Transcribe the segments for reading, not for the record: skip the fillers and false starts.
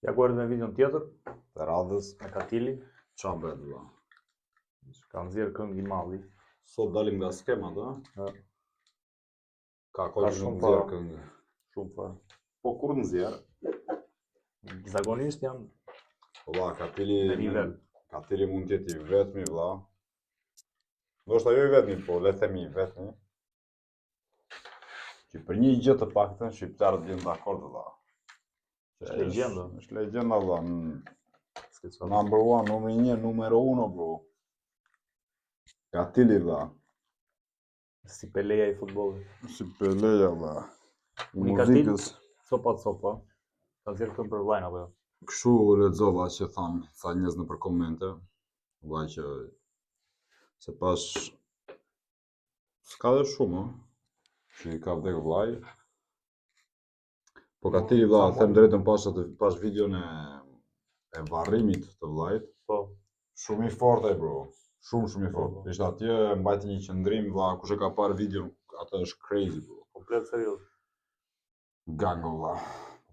Ja ku erdhë në videon tjetër, Të radhës, me Katili, qa bëhet vëlla? ka nxjerr këngë i malli. Sot dalim nga skemat, Ja. Ka kohë që nuk nxjerr këngë. Shumë fare. Po kur nxjerr? Zakonisht janë Vëlla, Katili në nivel. Katili mund të jetë i vetmi vëlla. Ndoshta jo i vetmi, po le të themi i vetmi. Që për një gjë të paktën shqiptarët vjen dakord vëlla. Është legjenda. Është legjenda vëlla. Number one, numri 1, numero 1 bro. Katili vëlla. Si Peleja i futbollit. Si Peleja vëlla. Unë Muzikës. Copa. Ka nxjerr këngë për vllajin apo jo? Kështu lexova që tha njerëz nëpër komente, vllai që se pas s'ka dhe shumë, që i ka vdek vllai. Po Katili vlla, them drejtën pas videon e varrimit të vllait. Po. Shumë i fortë bro. Shumë i fortë. Ishte atje mbajti një qëndrim vlla, kush e ka parë videon, atë është crazy bro. Komplet serioz. Gango vlla.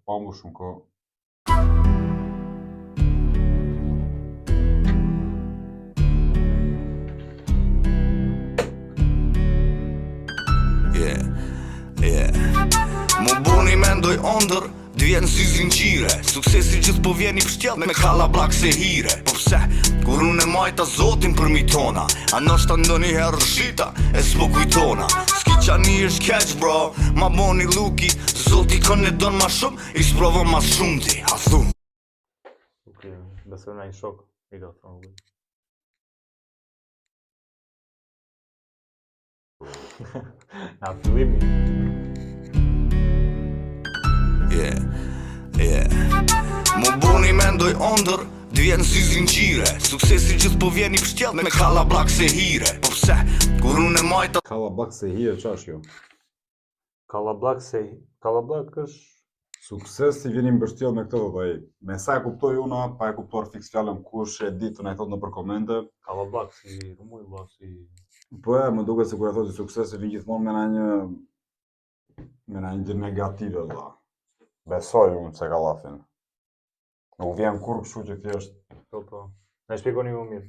Pa më shumë kohë. Mu buni mendoj ondër, d'vjen si zinxhire. Suksesi gjithë po vjen i pështjell me kalla blak se hire. Po pse, kur unë e majta zotin për mi tona, a nështë ndoni herë rëshita e s'po kujtona. S'ki qani është keq bro, ma boni luki, zoti kën e don ma shumë, i s'provo ma shumë ti, a thu. Ok, besoj në një shok, i ka thonë. Na fillimi. Mu buni mendoj ondër, d'vjen si zinxhire. Suksesi gjithë po vjen i pështjell me kalla blak se hire. Po pse, kur unë e majta Kalla blak se hire, qa është jo? Kallablak është Suksesi vjen i mbështjell me këtë vëllai. Me sa e kuptoj unë, pa e kuptuar fiks fjalën, kush e di të na i thot nëpër komente. kallablak si rumuj valla si Po më duket se kur e thotë suksesi vjen gjithmonë me një gjë negative vëlla. Besoj unë se ka llafin. Nuk vjen kur kështu që thjesht. po. Na shpjegoni më mirë.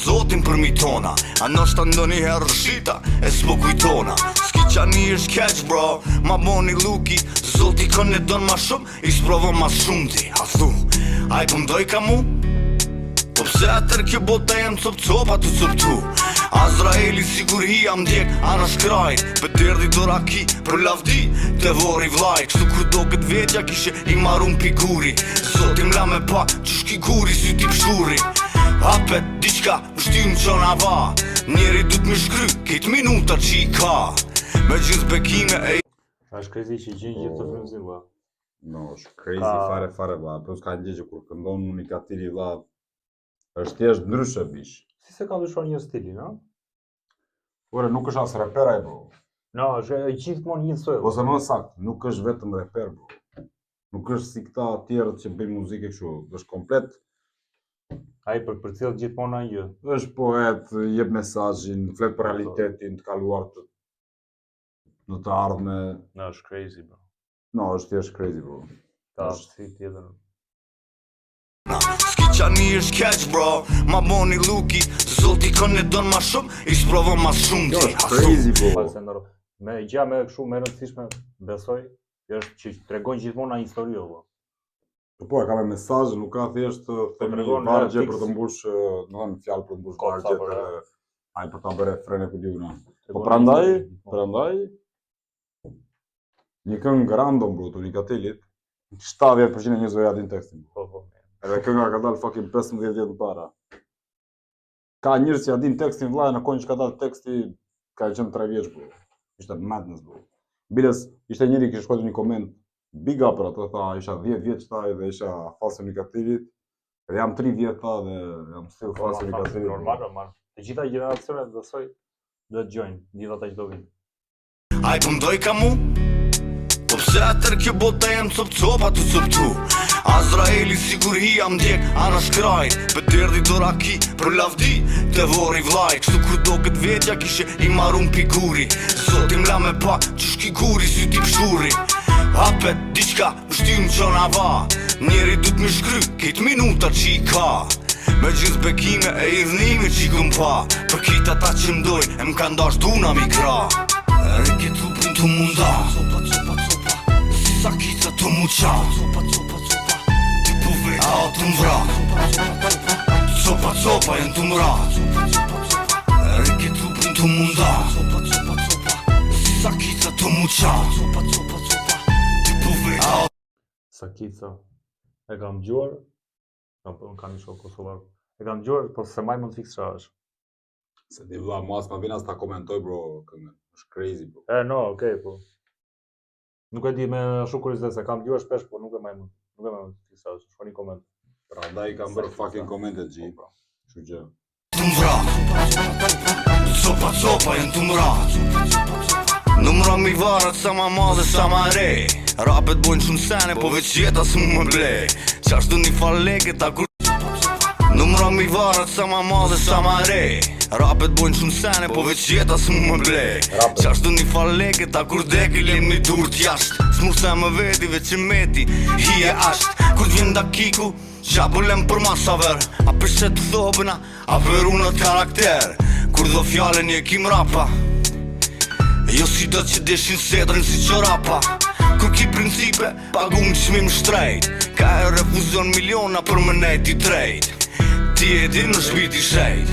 zotin për mi tona, a nështë ndoni herë rëshita e s'po kujtona. S'ki qani është keq bro, ma boni luki, zoti kën e don ma shumë, i s'provo ma shumë ti, a thu. A i pëmdoj ka mu? Po pse atër kjo bota jem cop-copa të cop-tu. Azraeli sigur hi am djek anë shkrajt, për derdi do raki për lavdi të vori vlaj. Kështu kur do këtë vetja kishe i marun piguri, zotim la me pa që shki guri si ti pëshuri. Hapet diqka më shtim qona va, njeri du t'mi shkry kejt minuta që i ka. Me gjithë bekime e Është crazy që gjën gjithë të frymëzim valla. No, është crazy fare valla. Plus ka një gjë që kur këndon unë i Katili valla, është thjesht ndryshe bish. Si se ka ndryshuar një stili, no? Ore, nuk është as reper ai bro. No, është gjithmonë njësoj. Ose më saktë, nuk është vetëm reper bro. Nuk është si këta tjerët që bëjnë muzikë kështu, është komplet. Ai përcjell gjithmonë një gjë. Është poet, jep mesazhin, flet për realitetin, të kaluar në të ardhme. No, është crazy bro. No, është thjesht crazy bro. Ka si tjetër. S'ki qani është keq bro, ma boni luki, zoti kën e don ma shumë, i s'provo ma shumë Kjo ti, është a thu. crazy bro. False ndaro. Me gjë me kështu më rëndësishme besoj, është që tregon gjithmonë një histori valla. Po, ka me mesazh, nuk ka thjesht themi vargje për të mbush, domethënë fjalë për të mbush vargjet, ai për ta bërë frene ku diuna. Po prandaj një këngë random bro, të Katilit, 70% e njerëzve ja din tekstin. Po. Edhe kënga ka dalë fucking 15 vjet më para. Ka njerëz që ja din tekstin vllai, në kohën që ka dalë teksti ka qenë 3 vjeç bro. Ishte madness bro. Biles ishte njëri që shkruajti një koment, big up për atë, tha isha 10 vjeç tha dhe isha fasën e Katilit. Dhe jam 3 vjet tha dhe jam still fasën e Katilit. Normal. Të gjitha gjeneracionet besoj do të gjojnë, gjithë ata që do vinë. A i pëmdoj ka mu? Po pse atër kjo bota jem cop-copa të cop-tu. Azraeli sigur hi am djek anë shkrajt, për derdi do raki për lavdi të vori vlaj. Kështu kur do këtë vetja kishe i marun piguri, zotim la me pa që shki guri si ti pëshuri. Hapet diçka, më shtymë qona va. Njeri du t'mi shkry, kejt minuta që i ka. Me gjithë bekime e idhnime që i këm pa. Për kita ta që mdoj, e m'ka ndash duna mi kra. Reke trupin të munda, si sakica të muqa. Ti po veta o të mvra, copa jenë të mra. Reke trupin të munda, si sakica të muqa. Ti po veta o Sakica. E kam dëgjuar. Unë kam një shok kosovar. E kam dëgjuar, po se maj mund të fiksa është. Se di vlla, mas ma vjen as ta komentoj bro, këngën. Është crazy bro. No, okay, po. Nuk e di me shumë kuriozitet se kam dëgjuar shpesh, po nuk e maj mund të fiksa është. Shkoni koment. Prandaj kam bërë fucking komente G. Kështu që të mvra. Copa jenë të mra. Numra mi varet sa ma madhe sa ma re. Rapet bojnë shumë sene, po veç jeta s'mu më ble. Qashtu një fal leke ta kur Numra mi varet sa ma madhe sa ma re. Rapet bojnë shumë sene, po veç jeta s'mu më ble. Qashtu një fal leke ta kur deki lem një dur t'jasht. S'mu se më veti veç që meti, hi e asht. Kur t'vjen da kiku, gjabullem për masaver. A përshet të thobëna, a përunët karakter. Kur do fjallën je kim rapa, jo si do që deshin sedrin si qorapa. Kur ki principe, pagu më qmim shtrejt. Ka e refuzion miliona për më nejt i drejt. Ti e di në shpiti shejt.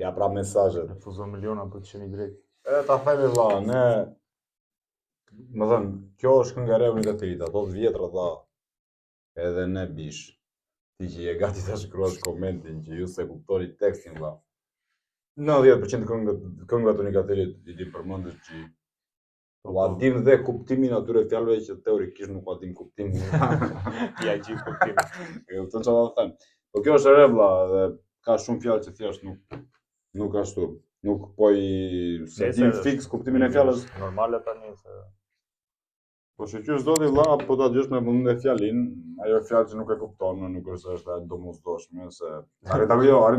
ja pra mesazhet. Refuzon miliona për të qenë i drejt. E ta themi vlla, ne më thënë, kjo është kënga e Reunit të Tirit, ato të vjetra dha. Edhe ne bish. Ti që je gati ta shkruash komentin që ju se kuptoni tekstin vlla. 90% këngëve të Nikatirit i dim përmendës që ua dim dhe kuptimin atyre fjalëve që teorikisht nuk ua dim kuptimin. Ja gjithë kuptimin. E kupton çfarë do të them. Po kjo është e re vlla, dhe ka shumë fjalë që thjesht nuk ashtu. Nuk po i se dim fix kuptimin e fjalës. Normale tani se Po shqyr çdo ti vlla, po ta dëgjosh me mundë fjalin, ajo fjalë që nuk e kupton, nuk është se është e domosdoshme se arrin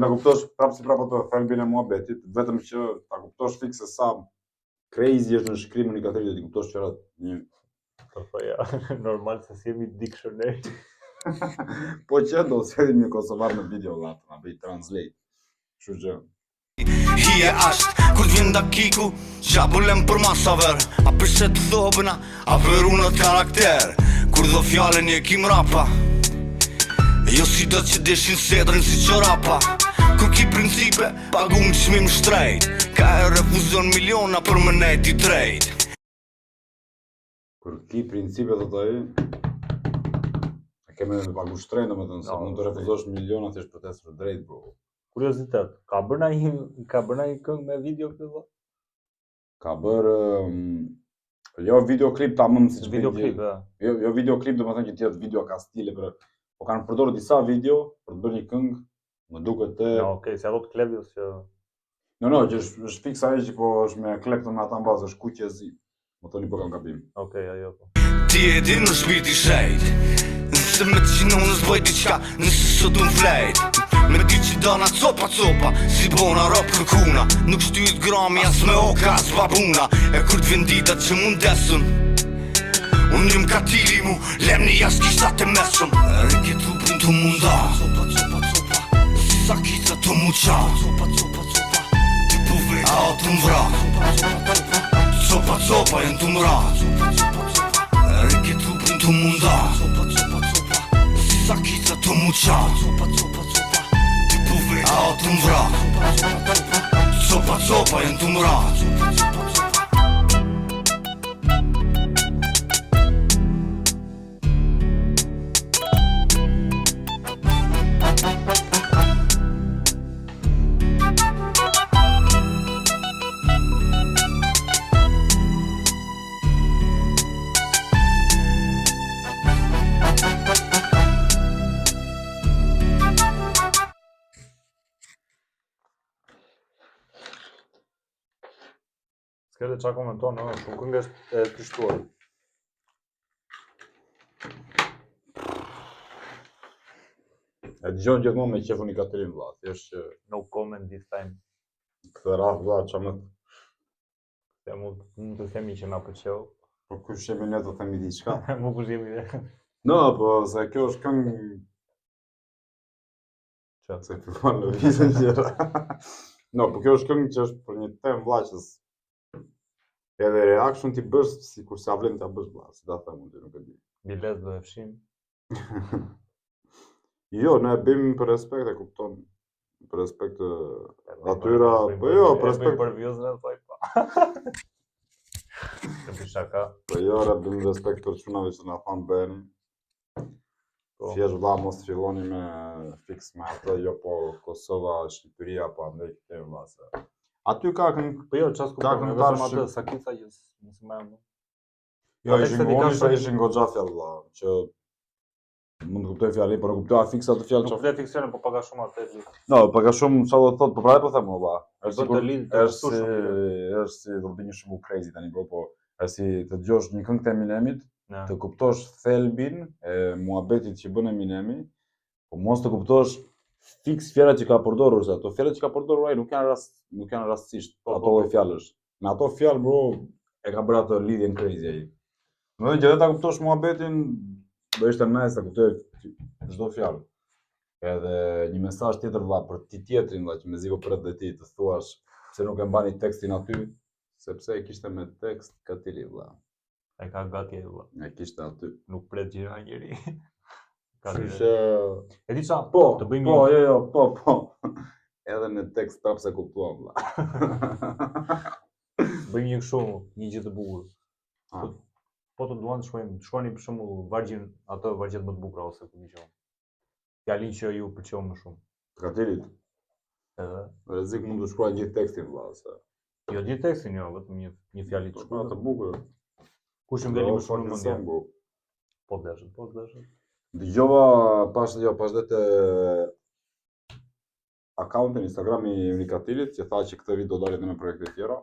ta kuptosh prapë si prapë ato thelbin e muhabetit, vetëm që ta kuptosh fix se sa crazy është në shkrimin e Nikatirit, ti kuptosh çfarë një po ja, normal se si jemi dictionary. po që do sjellim një kosovar në video vlla, na bëj translate. Kështu që Hi e asht, kur t'vjen da kiku, gjabullem për masaver. A përshet të thobëna, a përunët karakter. Kur do fjallën je kim rapa, jo si do që deshin sedrin si qorapa. Kur ki principe, pagu më qmim shtrejt. Ka e refuzion miliona për më nejt i drejt. kur ki principe do të kemi me pagu shtrejt, domethënë se mund të refuzosh miliona thjesht për të ecur drejt bro. Kuriozitet, ka bërë një këngë me video këtë valla? Ka bërë jo videoklip tamam siç Videoklip, jo videoklip domethënë që të jetë video ka stile për po kanë përdorur disa video për të bërë një këngë, më duket te No, okay, si ato të Klevius që No, që është fiks ajo që po është me Klepton me ata në bazë, është kuqe zi. Më thoni po kam gabim. okay, ajo po. Ti e di në shpiti shejt. Nëse me të qinon nësë bëj diqka, nëse sot unë flejt. Me di që dana copa, si bona rap kërkuna. Nuk shtyjt grami as me oka as babuna. E kur t'vjen dita që mund desën, unë njëm katili mu, lem një jas kishtat e mesëm. Reke trupin të munda, si sakica të muqa. Ti po veta o të mvra, copa jenë të mra. Reke trupin të munda, si sakica të muqa. Ti po veta o të mvra, copa jenë të mra. S'kete qa komenton, no, shumë këngë është e trishtuar. E dëgjon gjithmonë me qefun i Katirin vlla, thjesht që No comment this time. këtë radhë vlla çamë Se mund të themi që na pëlqeu. Po kush jemi ne të themi diçka? Më kush jemi ne. No, po se kjo është këngë Çfarë? se fillon lëvizën gjëra. No, po kjo është këngë që është për një temë vllaqës. Edhe reaction ti bësh sikur sa vlen ta bësh vlla, si ta them unë nuk e di. Bilet do e fshim. Jo, ne e bëjmë për respekt, e kupton. Për respekt natyra, po jo, për respekt. Për views në thoj pa. Të bëj shaka. Po jo, ne bëjmë respekt për çunave që na thanë bëni. Thjesht vlla mos filloni me fix me ato, jo po Kosova, Shqipëria, po andaj këtej vlla se. Aty ka këngë. Po jo, çfarë Ka kupton, këngëtar vetëm atë shqip- sakica që mos më më. Jo, Ate ishin se di ka gonisha, shumë- ishin goxha fjalë vlla, që mund të kuptoj fjalën, por e kuptova fiksa të fjalë Nuk çfarë. vlet fiksione, po paga shumë atë. No, paga shumë çfarë do të thotë, po prapë po them valla. Është të lidhë të është kushtueshëm, është si do të bëj një shembull crazy tani bro, po është si të dëgjosh një këngë të Eminemit, të kuptosh thelbin e muhabetit që bën Eminemi, po mos të kuptosh fiks fjalët që ka përdorur, se ato fjalët që ka përdorur ai nuk janë rastësisht ato lloj fjalësh. Me ato fjalë bro e ka bërë ato lidhjen crazy ai. Do të thotë ta kuptosh muhabetin, do ishte nice ta kuptoj çdo fjalë. Edhe një mesazh tjetër valla për ti tjetrin valla që mezi po pret dhe ti të thuash pse nuk e mbani tekstin aty, sepse e kishte me tekst Katili valla. E ka gati ai valla. E kishte aty. Nuk pret gjëra njëri. Kështu që E di çfarë? po, të bëjmë po, jo, po. Edhe në tekst prapë se kuptuam valla. bëjmë një kështu, një gjë të bukur. Ah. Po të duan të shkoni për shembull vargjin, ato vargjet më të bukura ose ku diçka. Fjalin që ju pëlqeu më shumë. Katilit, Edhe rrezik mund të shkruaj gjithë tekstin valla se. jo di tekstin, jo, vetëm një fjalë të Të shkurtër. bukur. Kush ngeli më shumë në mendje? mendje. Po dëshët. Dëgjova pas te akauntin Instagrami i Unikatilit që tha që këtë vit do dalë edhe me projekte tjera.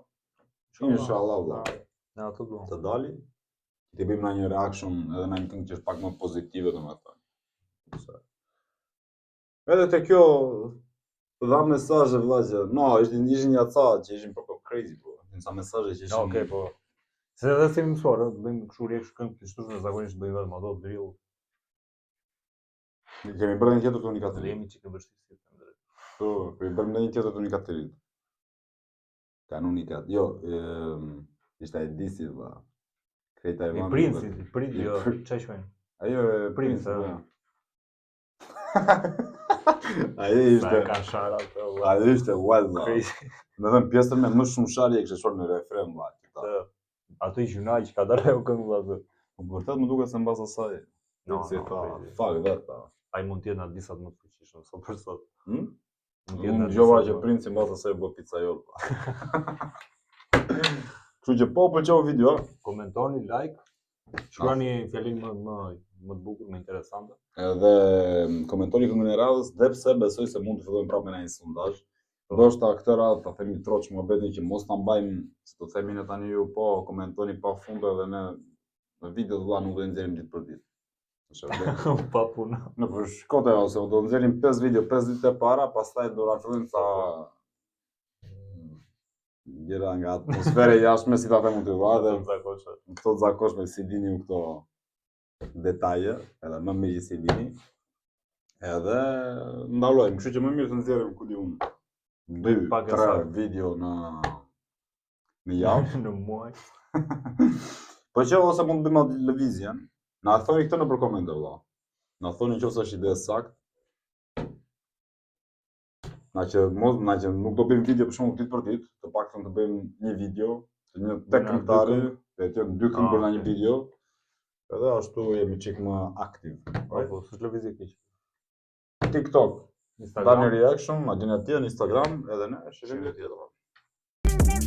Inshallah valla. Ne ato do. Të dali, ti bëjmë në një reaction edhe në një këngë që është pak më pozitive domethënë. Edhe te kjo dha mesazhe vëlla që no, ishin një aca që ishin proprio crazy po. Disa mesazhe që ishin. Ja, okay, po. Se edhe si mësuar, të bëjmë kështu reaction këngë të shtushme zakonisht bëjmë vetëm ato drill. Kemi bërë një tjetër të Të Unikatilit. jemi që ke vështirësi të ndërë. Po, kemi bërë një tjetër të Unikatilit. Kan Unikat. Jo, ishte ai disi vëlla. Kreta e I princi, jo, çfarë shojnë? Ajo e Prince, Prince. ja. Ai ishte. Ka shara ato. Ai ishte wild. Crazy. Me thënë pjesën me më shumë shali e kështë shorë në refren valla. Ato i gjunaj që ka darë ajo këngë vëllazë. Po vërtet më duket se mbas asaj. No, si no, tha, crazy. fak vetë. Ai mund të jetë në disat më të fuqishëm sot për sot. Hm? Mund të jetë Unë në dëgjova disat që më- Princi mbas asaj bë pizzaiol. Kështu që po pëlqeu video. Komentoni, like, shkruani fjalin më të bukur, më interesante. Edhe komentoni këngën e radhës, dhe pse besoj se mund të fillojmë prapë me një sondazh. Ndoshta këtë radhë ta themi troç muhabetin që mos ta mbajmë, si të themi ne tani ju po komentoni pafund edhe ne në video vëlla nuk do nxjerrim ditë për ditë. Pa punë. Në për shkote ose do nxjerrim 5 video 5 ditë e para, pastaj do na fillojmë sa gjëra nga atmosfera e jashtme si ta them unë vëlla dhe këto të zakonshme si dini ju këto detaje, edhe më mirë si dini. Edhe ndalojmë, kështu që më mirë të nxjerrim ku di unë 2-3 video në javë. Në muaj. Po që ose mund të bëjmë atë lëvizjen. Na thoni këtë nëpër komente vëlla. Na thoni nëse është ide saktë. Na që nuk do bëjmë video për shkak ditë për ditë, të paktën të bëjmë një video, një tek këngëtari, dhe të jenë 2 këngë për një video. Edhe ashtu jemi çik më aktiv. Po, s'është lëvizje keq. TikTok, Instagram. Tani Reaction, Madina Tia në Instagram, edhe ne shihemi në tjetër.